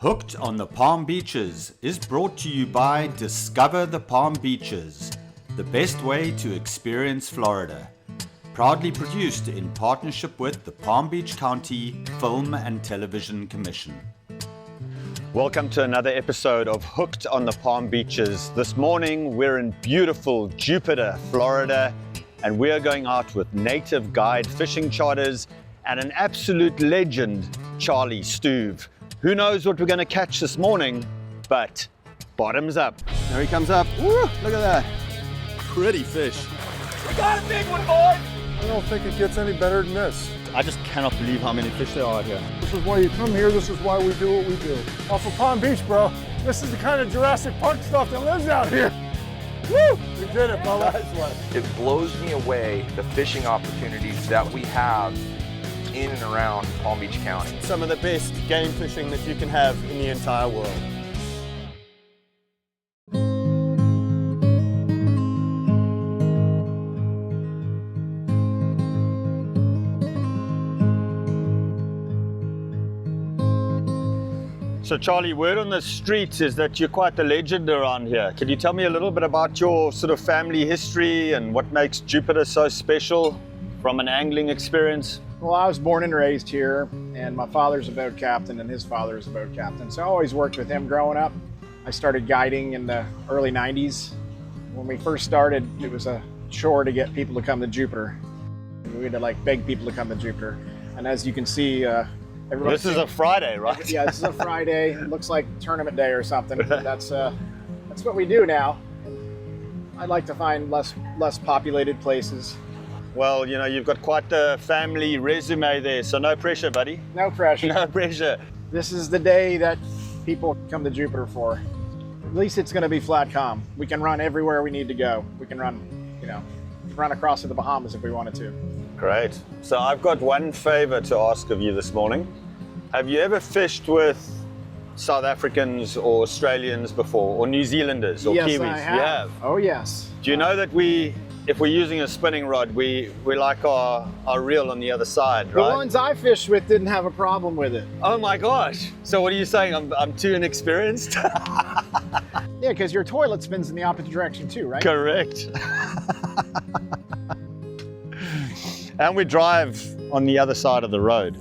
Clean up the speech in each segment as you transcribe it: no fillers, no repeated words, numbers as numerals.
Hooked on the Palm Beaches is brought to you by Discover the Palm Beaches, the best way to experience Florida. Proudly produced in partnership with the Palm Beach County Film and Television Commission. Welcome to another episode of Hooked on the Palm Beaches. This morning we're in beautiful Jupiter, Florida, and we are going out with native guide fishing charters and an absolute legend, Charlie Stuve. Who knows what we're going to catch this morning, but bottoms up. There he comes up. Woo, look at that. Pretty fish. We got a big one, boys! I don't think it gets any better than this. I just cannot believe how many fish there are here. This is why you come here. This is why we do what we do. Off of Palm Beach, bro. This is the kind of Jurassic Park stuff that lives out here. Woo! We did it, Bubba. Nice one. It blows me away the fishing opportunities that we have in and around Palm Beach County. Some of the best game fishing that you can have in the entire world. So Charlie, word on the streets is that you're quite the legend around here. Can you tell me a little bit about your sort of family history and what makes Jupiter so special from an angling experience? Well, I was born and raised here, and my father's a boat captain and his father is a boat captain. So I always worked with him growing up. I started guiding in the early 90s. When we first started, it was a chore to get people to come to Jupiter. We had to like beg people to come to Jupiter. And as you can see, this is a Friday, right? Yeah, this is a Friday. It looks like tournament day or something. That's what we do now. I like to find less populated places. Well, you know, you've got quite the family resume there, so no pressure, buddy. No pressure. No pressure. This is the day that people come to Jupiter for. At least it's going to be flat calm. We can run everywhere we need to go. We can run, run across to the Bahamas if we wanted to. Great. So I've got one favor to ask of you this morning. Have you ever fished with South Africans or Australians before, or New Zealanders or Yes, Kiwis? I have. You have? Oh, yes. Do you know that if we're using a spinning rod, we like our reel on the other side, right? The ones I fished with didn't have a problem with it. Oh my gosh. So what are you saying? I'm too inexperienced? Yeah, because your toilet spins in the opposite direction too, right? Correct. And we drive on the other side of the road.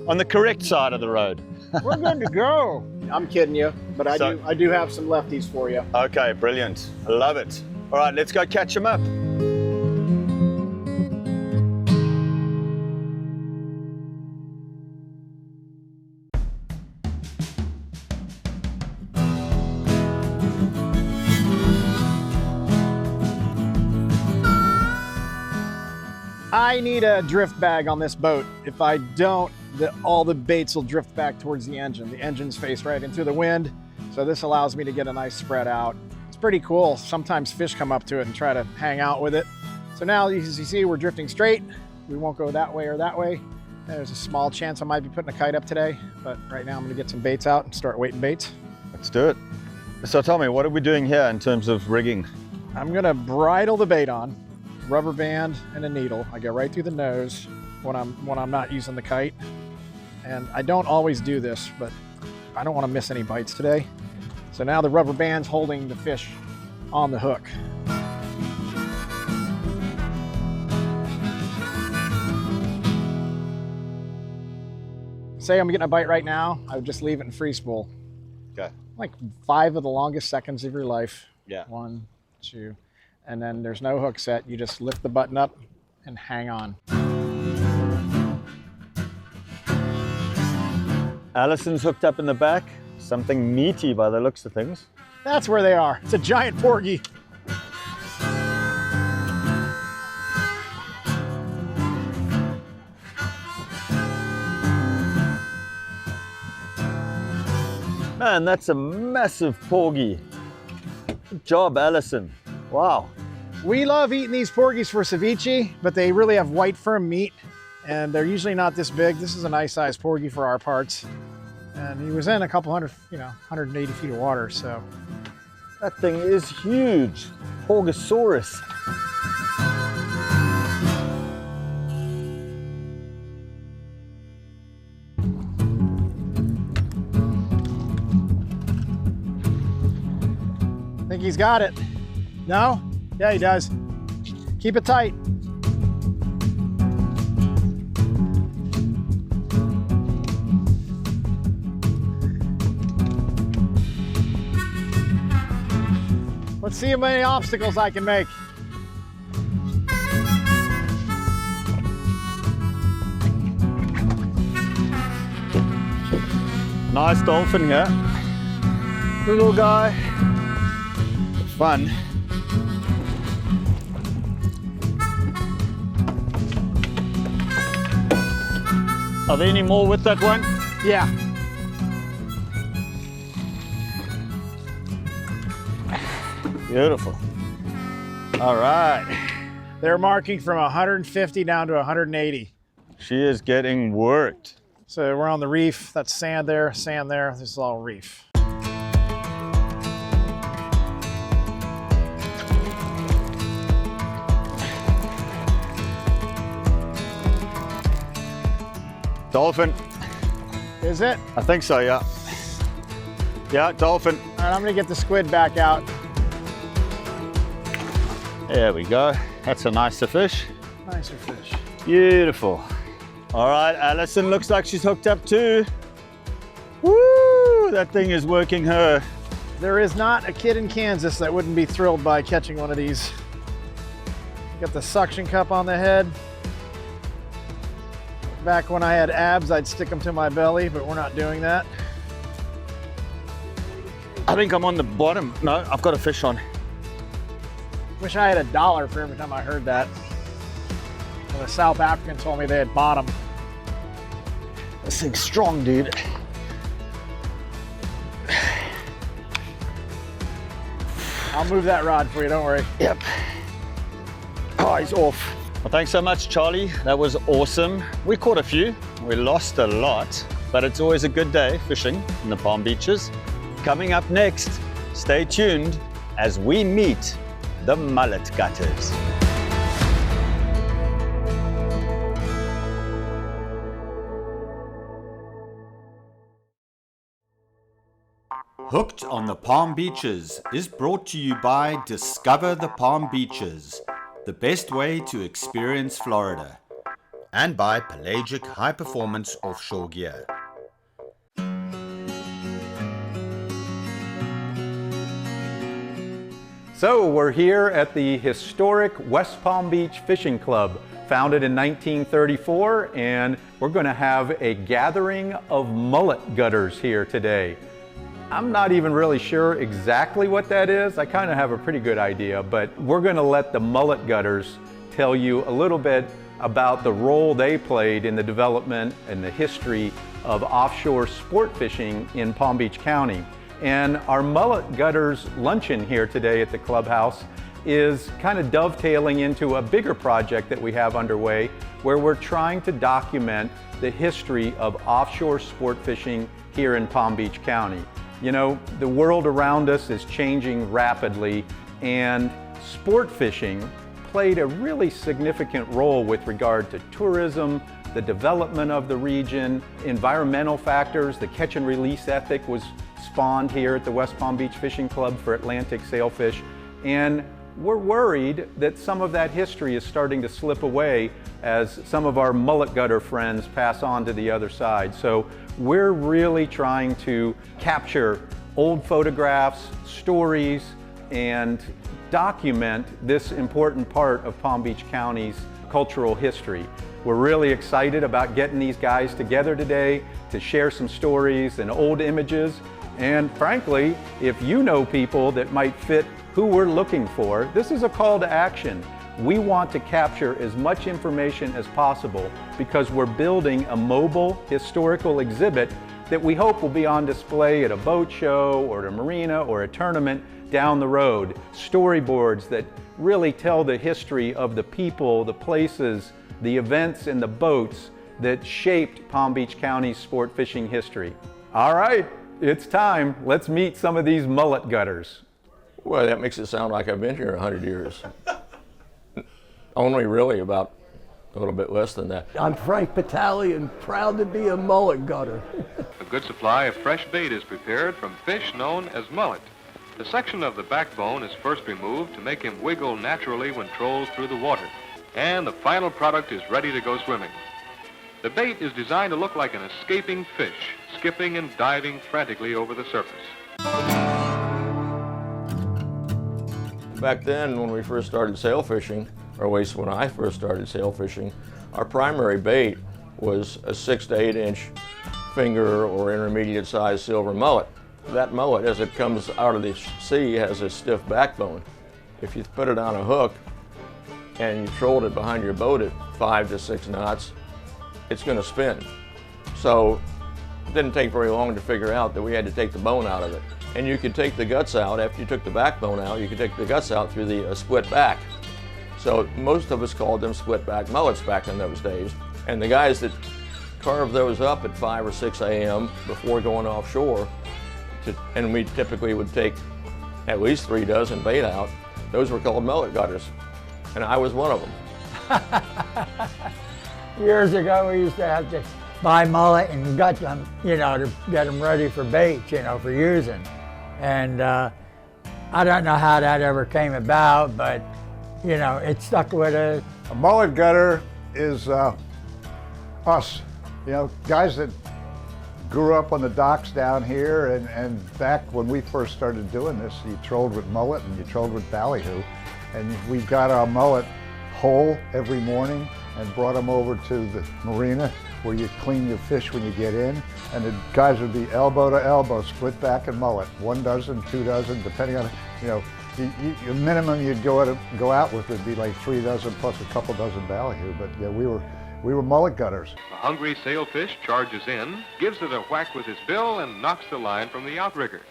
On the correct side of the road. We're good to go. I'm kidding you, but I do have some lefties for you. Okay, brilliant. I love it. All right, let's go catch them up. I need a drift bag on this boat. If I don't, all the baits will drift back towards the engine. The engine's face right into the wind, so this allows me to get a nice spread out. It's pretty cool. Sometimes fish come up to it and try to hang out with it. So now, as you see, we're drifting straight. We won't go that way or that way. There's a small chance I might be putting a kite up today, but right now I'm gonna get some baits out and start weighting baits. Let's do it. So tell me, what are we doing here in terms of rigging? I'm gonna bridle the bait on, rubber band and a needle. I go right through the nose when I'm not using the kite. And I don't always do this, but I don't want to miss any bites today. So now the rubber band's holding the fish on the hook. Say I'm getting a bite right now, I would just leave it in free spool. Okay. Like 5 of the longest seconds of your life. Yeah. 1, 2, and then there's no hook set. You just lift the button up and hang on. Allison's hooked up in the back. Something meaty by the looks of things. That's where they are. It's a giant porgy. Man, that's a massive porgy. Good job, Allison. Wow. We love eating these porgies for ceviche, but they really have white firm meat and they're usually not this big. This is a nice sized porgy for our parts. And he was in a couple hundred, 180 feet of water, so. That thing is huge. Porgosaurus. Think he's got it. No? Yeah, he does. Keep it tight. Let's see how many obstacles I can make. Nice dolphin here. Little guy. Fun. Are there any more with that one? Yeah. Beautiful. All right. They're marking from 150 down to 180. She is getting worked. So we're on the reef. That's sand there. This is all reef. Dolphin. Is it? I think so, yeah. Yeah, dolphin. All right, I'm gonna get the squid back out. There we go. That's a nicer fish. Nicer fish. Beautiful. All right, Allison looks like she's hooked up too. Woo! That thing is working her. There is not a kid in Kansas that wouldn't be thrilled by catching one of these. Got the suction cup on the head. Back when I had abs, I'd stick them to my belly, but we're not doing that. I think I'm on the bottom. No, I've got a fish on. Wish I had $1 for every time I heard that. When a South African told me they had bottom. This thing's strong, dude. I'll move that rod for you, don't worry. Yep. Oh, he's off. Well, thanks so much, Charlie. That was awesome. We caught a few. We lost a lot, but it's always a good day fishing in the Palm Beaches. Coming up next, stay tuned as we meet the mullet gutters. Hooked on the Palm Beaches is brought to you by Discover the Palm Beaches, the best way to experience Florida, and by Pelagic High Performance Offshore Gear. So we're here at the historic West Palm Beach Fishing Club, founded in 1934, and we're going to have a gathering of mullet gutters here today. I'm not even really sure exactly what that is. I kind of have a pretty good idea, but we're going to let the mullet gutters tell you a little bit about the role they played in the development and the history of offshore sport fishing in Palm Beach County. And our mullet gutters luncheon here today at the clubhouse is kind of dovetailing into a bigger project that we have underway where we're trying to document the history of offshore sport fishing here in Palm Beach County. You know, the world around us is changing rapidly, and sport fishing played a really significant role with regard to tourism, the development of the region, environmental factors. The catch and release ethic was spawned here at the West Palm Beach Fishing Club for Atlantic sailfish, and we're worried that some of that history is starting to slip away as some of our mullet gutter friends pass on to the other side. So we're really trying to capture old photographs, stories, and document this important part of Palm Beach County's cultural history. We're really excited about getting these guys together today to share some stories and old images. And frankly, if you know people that might fit who we're looking for, this is a call to action. We want to capture as much information as possible because we're building a mobile historical exhibit that we hope will be on display at a boat show or at a marina or a tournament down the road. Storyboards that really tell the history of the people, the places, the events, and the boats that shaped Palm Beach County's sport fishing history. All right, it's time. Let's meet some of these mullet gutters. Well, that makes it sound like I've been here 100 years. Only really about a little bit less than that. I'm Frank Patali and proud to be a mullet gutter. A good supply of fresh bait is prepared from fish known as mullet. The section of the backbone is first removed to make him wiggle naturally when trolled through the water, and the final product is ready to go swimming. The bait is designed to look like an escaping fish, skipping and diving frantically over the surface. Back then, when we first started sail fishing, or at least when I first started sail fishing, our primary bait was a 6 to 8 inch finger or intermediate sized silver mullet. That mullet, as it comes out of the sea, has a stiff backbone. If you put it on a hook and you trolled it behind your boat at 5 to 6 knots, it's going to spin. So it didn't take very long to figure out that we had to take the bone out of it. And you could take the guts out, after you took the backbone out, you could take the guts out through the split back. So most of us called them split back mullets back in those days. And the guys that carved those up at 5 or 6 a.m. before going offshore, and we typically would take at least 3 dozen bait out, those were called mullet gutters. And I was one of them. Years ago, we used to have to buy mullet and gut them, you know, to get them ready for bait, you know, for using. And I don't know how that ever came about, but, you know, it stuck with us. A mullet gutter is us, you know, guys that grew up on the docks down here, and back when we first started doing this, you trolled with mullet and you trolled with ballyhoo, and we got our mullet whole every morning and brought them over to the marina where you clean your fish when you get in, and the guys would be elbow to elbow, split back and mullet, 1 dozen, 2 dozen, depending on, you know, the minimum you'd go out with would be like 3 dozen plus a couple dozen ballyhoo, but yeah, we were mullet gutters. A hungry sailfish charges in, gives it a whack with his bill, and knocks the line from the outrigger.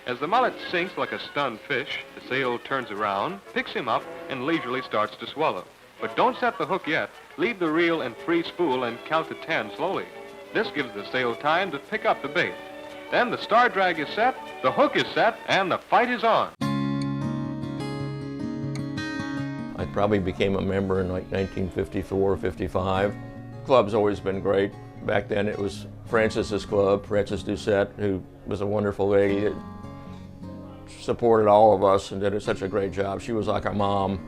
As the mullet sinks like a stunned fish, the sail turns around, picks him up, and leisurely starts to swallow. But don't set the hook yet. Leave the reel and free spool and count to 10 slowly. This gives the sail time to pick up the bait. Then the star drag is set, the hook is set, and the fight is on. I probably became a member in like 1954 or 55. Club's always been great. Back then it was Frances's club, Frances Doucette, who was a wonderful lady that supported all of us and did such a great job. She was like a mom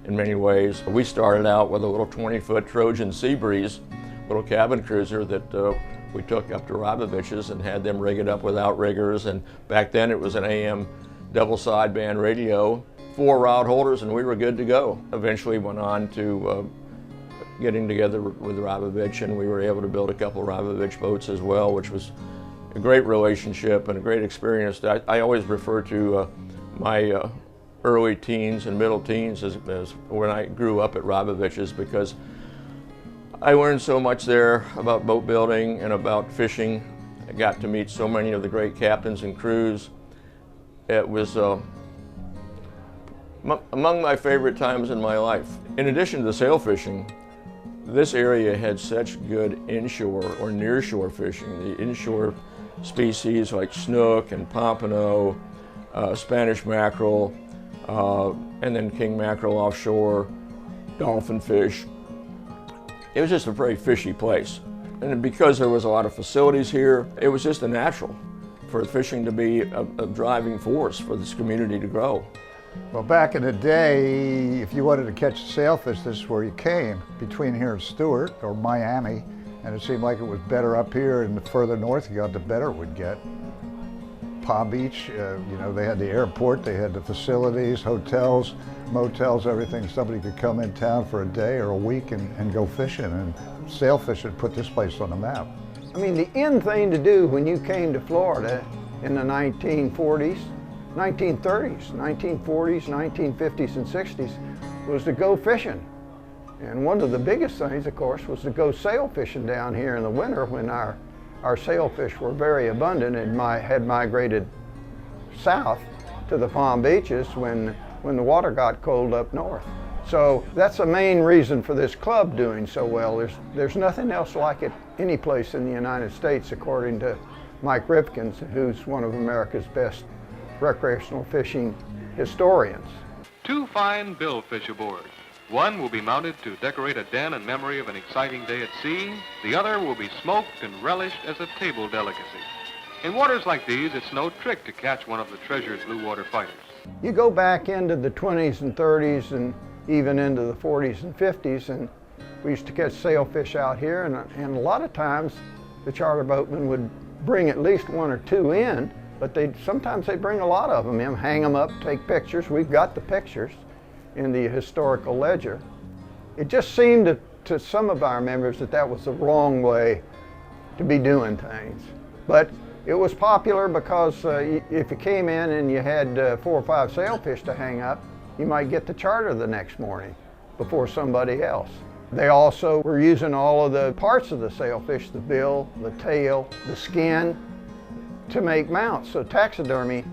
in many ways. We started out with a little 20-foot Trojan Seabreeze, little cabin cruiser that we took up to Robovich's and had them rig it up with outriggers. And back then it was an AM double sideband radio, 4 rod holders, and we were good to go. Eventually went on to getting together with Robovich, and we were able to build a couple of Robovich boats as well, which was a great relationship and a great experience. I always refer to my early teens and middle teens as when I grew up at Robovich's, because I learned so much there about boat building and about fishing. I got to meet so many of the great captains and crews. It was among my favorite times in my life. In addition to the sail fishing, this area had such good inshore or nearshore fishing. The inshore species like snook and pompano, Spanish mackerel, and then king mackerel offshore, dolphin fish. It was just a very fishy place. And because there was a lot of facilities here, it was just a natural for fishing to be a driving force for this community to grow. Well, back in the day, if you wanted to catch sailfish, this is where you came, between here and Stewart or Miami, and it seemed like it was better up here, and the further north you got, the better it would get. Palm Beach, you know, they had the airport, they had the facilities, hotels, motels, everything. Somebody could come in town for a day or a week and go fishing, and sailfishing put this place on the map. I mean, the in thing to do when you came to Florida in the 1940s, 1930s, 1940s, 1950s, and 60s was to go fishing. And one of the biggest things, of course, was to go sail fishing down here in the winter when our sailfish were very abundant and had migrated south to the Palm Beaches when the water got cold up north. So that's the main reason for this club doing so well. There's nothing else like it any place in the United States, according to Mike Ripkins, who's one of America's best recreational fishing historians. 2 fine billfish aboard. One will be mounted to decorate a den in memory of an exciting day at sea. The other will be smoked and relished as a table delicacy. In waters like these, it's no trick to catch one of the treasured blue water fighters. You go back into the 20s and 30s and even into the 40s and 50s, and we used to catch sailfish out here, and a lot of times the charter boatmen would bring at least one or two in, but sometimes they'd bring a lot of them in, hang them up, take pictures. We've got the pictures in the historical ledger. It just seemed to some of our members that was the wrong way to be doing things. But it was popular because if you came in and you had 4 or 5 sailfish to hang up, you might get the charter the next morning before somebody else. They also were using all of the parts of the sailfish, the bill, the tail, the skin, to make mounts. So taxidermy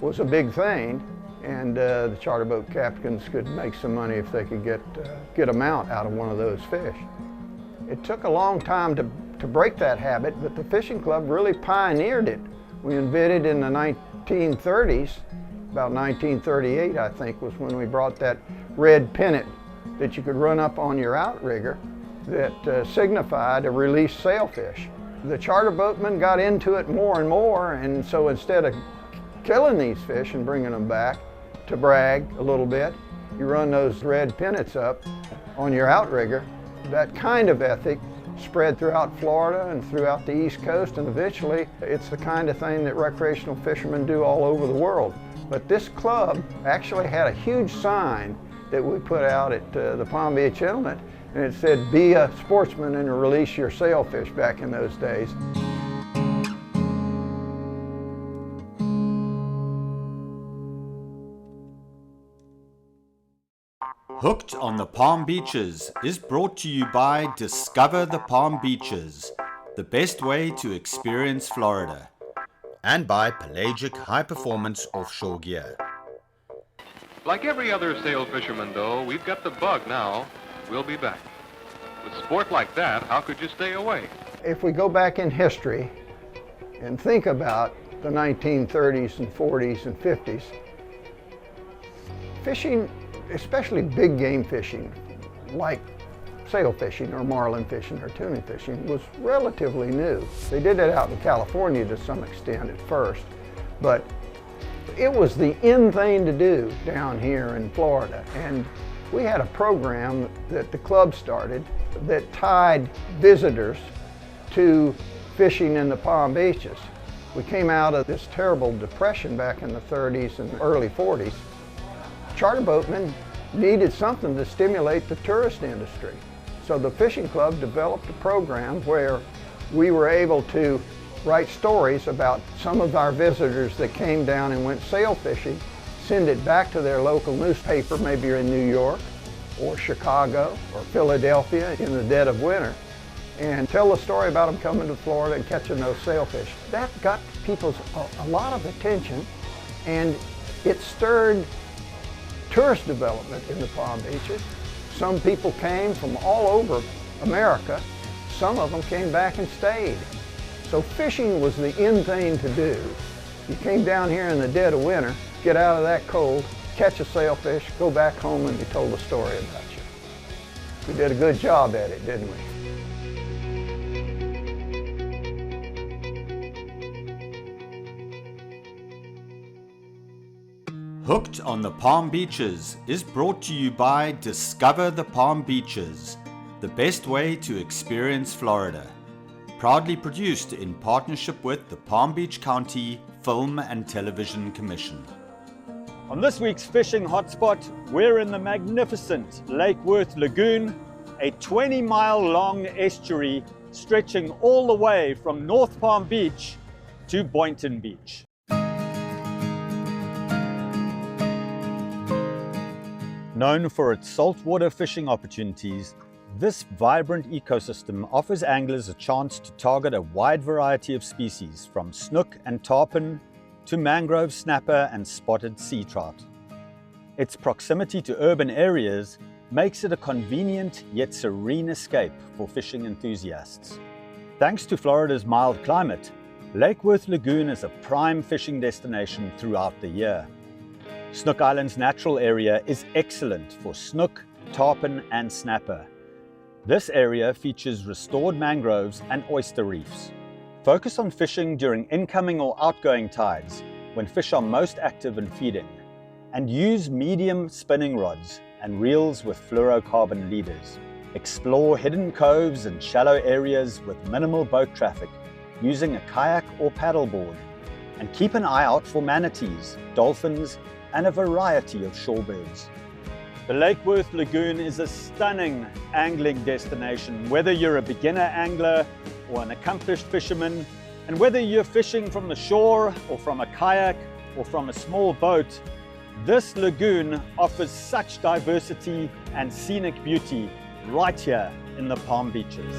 was a big thing, and the charter boat captains could make some money if they could get a mount out of one of those fish. It took a long time to break that habit, but the fishing club really pioneered it. We invented in the 1930s, about 1938 I think was when we brought that red pennant that you could run up on your outrigger that signified a released sailfish. The charter boatmen got into it more and more, and so instead of killing these fish and bringing them back to brag a little bit, you run those red pennants up on your outrigger. That kind of ethic spread throughout Florida and throughout the East Coast, and eventually it's the kind of thing that recreational fishermen do all over the world. But this club actually had a huge sign that we put out at the Palm Beach Inlet, and it said, "Be a sportsman and release your sailfish," back in those days. Hooked on the Palm Beaches is brought to you by Discover the Palm Beaches, the best way to experience Florida, and by Pelagic High Performance Offshore Gear. Like every other sail fisherman, though, we've got the bug now. We'll be back. With sport like that, how could you stay away? If we go back in history and think about the 1930s and 40s and 50s, fishing, especially big game fishing, like sail fishing or marlin fishing or tuna fishing, was relatively new. They did it out in California to some extent at first, but it was the in thing to do down here in Florida. And we had a program that the club started that tied visitors to fishing in the Palm Beaches. We came out of this terrible depression back in the 30s and early 40s. Charter boatmen needed something to stimulate the tourist industry. So the fishing club developed a program where we were able to write stories about some of our visitors that came down and went sail fishing, send it back to their local newspaper, maybe in New York or Chicago or Philadelphia in the dead of winter, and tell the story about them coming to Florida and catching those sailfish. That got people a lot of attention, and it stirred tourist development in the Palm Beaches. Some people came from all over America. Some of them came back and stayed. So fishing was the in thing to do. You came down here in the dead of winter, get out of that cold, catch a sailfish, go back home, and you told a story about you. We did a good job at it, didn't we? Hooked on the Palm Beaches is brought to you by Discover the Palm Beaches, the best way to experience Florida. Proudly produced in partnership with the Palm Beach County Film and Television Commission. On this week's fishing hotspot, we're in the magnificent Lake Worth Lagoon, a 20-mile long estuary stretching all the way from North Palm Beach to Boynton Beach. Known for its saltwater fishing opportunities, this vibrant ecosystem offers anglers a chance to target a wide variety of species, from snook and tarpon to mangrove snapper and spotted sea trout. Its proximity to urban areas makes it a convenient yet serene escape for fishing enthusiasts. Thanks to Florida's mild climate, Lake Worth Lagoon is a prime fishing destination throughout the year. Snook Island's natural area is excellent for snook, tarpon and snapper. This area features restored mangroves and oyster reefs. Focus on fishing during incoming or outgoing tides when fish are most active and feeding, and use medium spinning rods and reels with fluorocarbon leaders. Explore hidden coves and shallow areas with minimal boat traffic using a kayak or paddleboard, and keep an eye out for manatees, dolphins, and a variety of shorebirds. The Lake Worth Lagoon is a stunning angling destination, whether you're a beginner angler or an accomplished fisherman, and whether you're fishing from the shore or from a kayak or from a small boat, this lagoon offers such diversity and scenic beauty right here in the Palm Beaches.